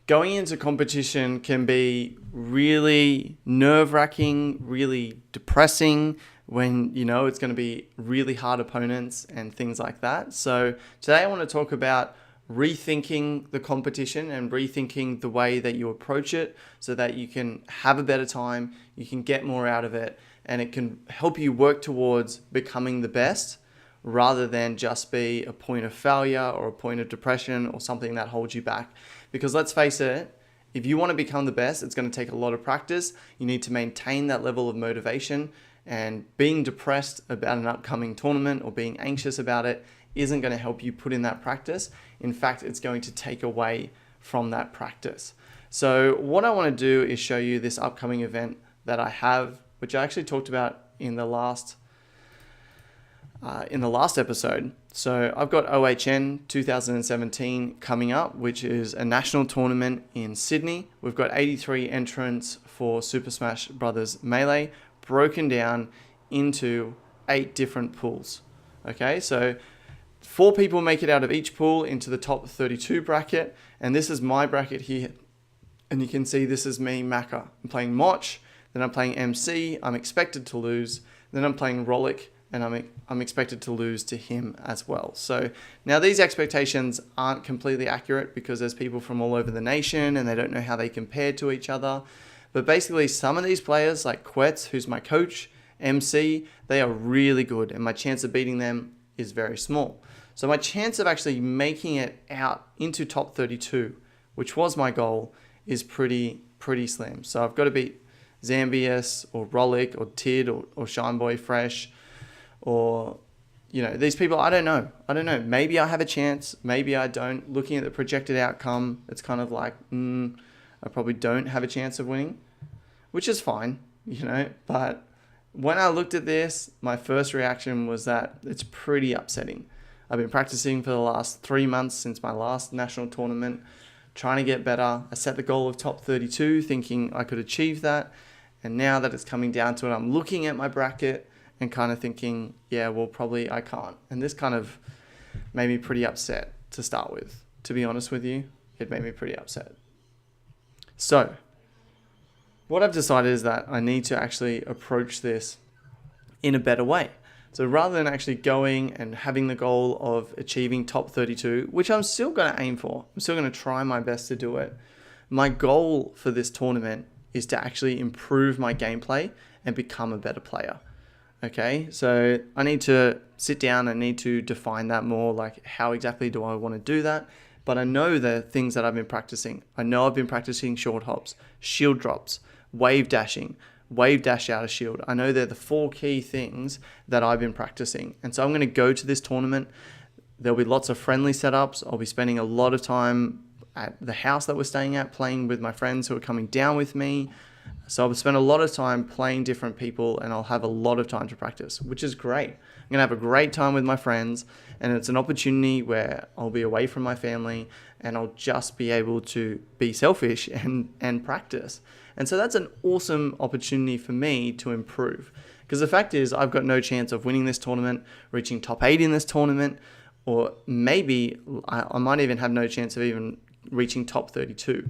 going into competition can be really nerve-wracking, really depressing when you know it's going to be really hard opponents and things like that. So today I want to talk about rethinking the competition and rethinking the way that you approach it so that you can have a better time, you can get more out of it, and it can help you work towards becoming the best rather than just be a point of failure or a point of depression or something that holds you back. Because let's face it, if you want to become the best, it's going to take a lot of practice. You need to maintain that level of motivation, and being depressed about an upcoming tournament or being anxious about it isn't going to help you put in that practice. In fact, it's going to take away from that practice. So what I want to do is show you this upcoming event that I have, which I actually talked about in the last episode. So I've got OHN 2017 coming up, which is a national tournament in Sydney. We've got 83 entrants for Super Smash Bros. Melee, broken down into 8 different pools. Okay, so 4 people make it out of each pool into the top 32 bracket, and this is my bracket here. And you can see this is me, Maka. I'm playing Moch, then I'm playing MC, I'm expected to lose, then I'm playing Rollick, and I'm expected to lose to him as well. So now these expectations aren't completely accurate because there's people from all over the nation and they don't know how they compare to each other. But basically some of these players like Quetz, who's my coach, MC, they are really good and my chance of beating them is very small. So my chance of actually making it out into top 32, which was my goal, is pretty slim. So I've got to beat Zambius or Rollick or Tid or Shineboy Fresh, or, you know, these people, I don't know. Maybe I have a chance. Maybe I don't. Looking at the projected outcome, it's kind of like, I probably don't have a chance of winning, which is fine, you know. But when I looked at this, my first reaction was that it's pretty upsetting. I've been practicing for the last 3 months since my last national tournament, trying to get better. I set the goal of top 32, thinking I could achieve that. And now that it's coming down to it, I'm looking at my bracket and kind of thinking, yeah, well, probably I can't. And this kind of made me pretty upset to start with. To be honest with you, it made me pretty upset. So what I've decided is that I need to actually approach this in a better way. So rather than actually going and having the goal of achieving top 32, which I'm still going to aim for, I'm still going to try my best to do it. My goal for this tournament is to actually improve my gameplay and become a better player. Okay, so I need to sit down and need to define that more, like how exactly do I want to do that? But I know the things that I've been practicing. I know I've been practicing short hops, shield drops, wave dashing, wave dash out of shield. I know they're the 4 key things that I've been practicing. And so I'm going to go to this tournament. There'll be lots of friendly setups. I'll be spending a lot of time at the house that we're staying at, playing with my friends who are coming down with me. So I'll spend a lot of time playing different people and I'll have a lot of time to practice, which is great. I'm going to have a great time with my friends, and it's an opportunity where I'll be away from my family and I'll just be able to be selfish and practice. And so that's an awesome opportunity for me to improve, because the fact is I've got no chance of winning this tournament, reaching top 8 in this tournament, or maybe I might even have no chance of even reaching top 32.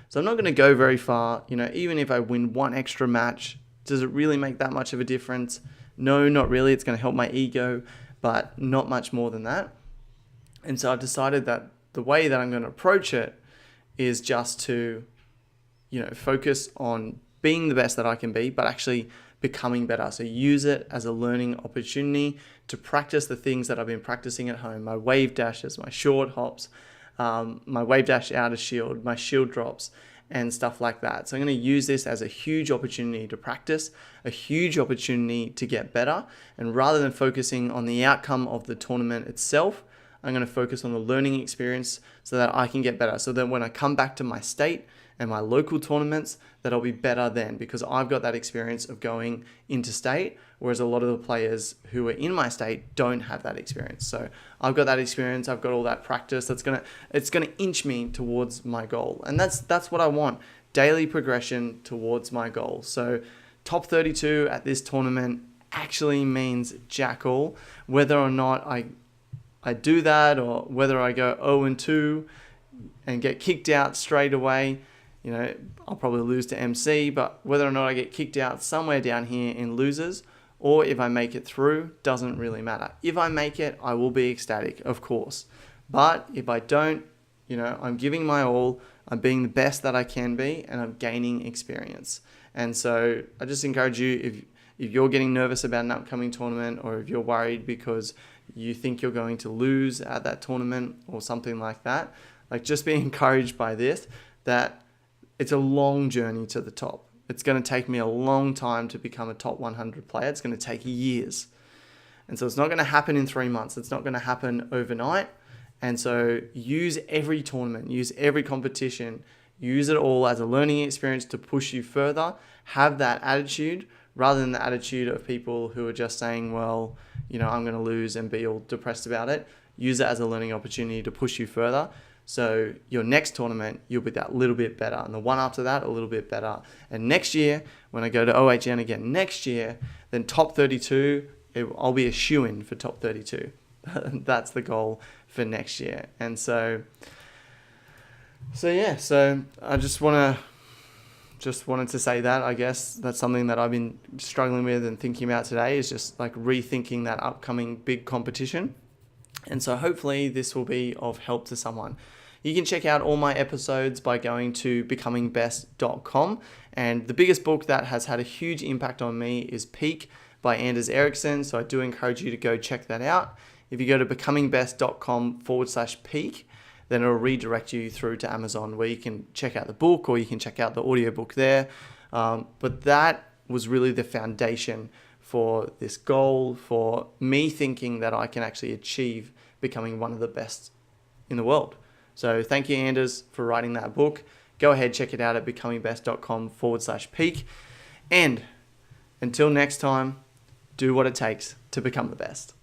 So I'm not going to go very far. You know, even if I win 1 extra match, does it really make that much of a difference? No, not really. It's going to help my ego, but not much more than that. And so I've decided that the way that I'm going to approach it is just to, you know, focus on being the best that I can be, but actually becoming better. So use it as a learning opportunity to practice the things that I've been practicing at home, my wave dashes, my short hops, my wave dash out of shield, my shield drops, and stuff like that. So I'm going to use this as a huge opportunity to practice, a huge opportunity to get better. And rather than focusing on the outcome of the tournament itself, I'm going to focus on the learning experience so that I can get better. So that when I come back to my state and my local tournaments, that I'll be better then, because I've got that experience of going interstate, whereas a lot of the players who are in my state don't have that experience. So I've got that experience, I've got all that practice. It's gonna inch me towards my goal, and that's what I want: daily progression towards my goal. So top 32 at this tournament actually means jack all. Whether or not I do that, or whether I go 0-2, and get kicked out straight away, I'll probably lose to MC, but whether or not I get kicked out somewhere down here in losers, or if I make it through, doesn't really matter. If I make it, I will be ecstatic, of course. But if I don't, I'm giving my all, I'm being the best that I can be, and I'm gaining experience. And so I just encourage you, if you're getting nervous about an upcoming tournament, or if you're worried because you think you're going to lose at that tournament or something like that, like just be encouraged by this, that it's a long journey to the top. It's going to take me a long time to become a top 100 player. It's going to take years. And so it's not going to happen in 3 months. It's not going to happen overnight. And so use every tournament, use every competition, use it all as a learning experience to push you further. Have that attitude rather than the attitude of people who are just saying, well, I'm going to lose and be all depressed about it. Use it as a learning opportunity to push you further. So your next tournament, you'll be that little bit better. And the one after that, a little bit better. And next year, when I go to OHN again next year, then top 32, I'll be a shoo-in for top 32. That's the goal for next year. And so I just wanted to say that. I guess that's something that I've been struggling with and thinking about today, is just like rethinking that upcoming big competition. And so hopefully this will be of help to someone. You can check out all my episodes by going to becomingbest.com. And the biggest book that has had a huge impact on me is Peak by Anders Ericsson. So I do encourage you to go check that out. If you go to becomingbest.com/peak, then it'll redirect you through to Amazon, where you can check out the book, or you can check out the audiobook there. But that was really the foundation for this goal, for me thinking that I can actually achieve becoming one of the best in the world. So thank you, Anders, for writing that book. Go ahead, check it out at becomingbest.com/peak. And until next time, do what it takes to become the best.